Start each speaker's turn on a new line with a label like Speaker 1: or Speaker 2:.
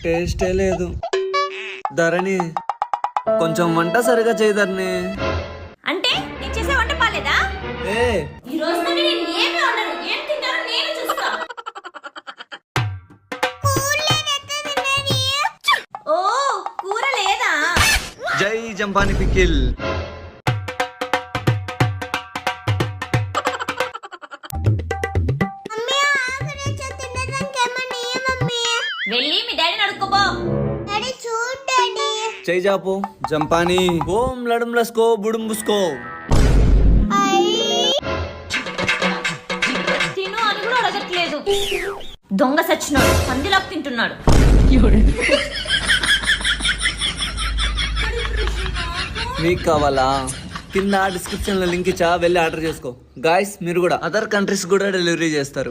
Speaker 1: టేస్టే లేదు. ధరణి కొంచెం వంట సరిగా చేయదర్ని.
Speaker 2: అంటే నేను చేసే వంట బాలేదా?
Speaker 1: ఏ
Speaker 2: ఈ రోజు నుండి నేను ఏమీ వండను. ఏం తింటారో నేను చూస్తా. ఓ కూర లేదా?
Speaker 1: జై జంపాని పికిల్.
Speaker 2: వెళ్ళి మీ డాడీని అడుక్కోపో.
Speaker 1: జై జాపు జంపాని. ఓం లడుం లస్కో బుడుం బుస్కో.
Speaker 2: తిను అని కూడా అడగట్లేదు. దొంగ సచ్చినాడు, పందిలాకు తింటున్నాడు.
Speaker 1: మీకు కావాలా? కింద డిస్క్రిప్షన్ లో లింక్ ఇచ్చా, వెళ్ళి ఆర్డర్ చేసుకో. గాయస్ మీరు కూడా అదర్ కంట్రీస్ కూడా డెలివరీ చేస్తారు.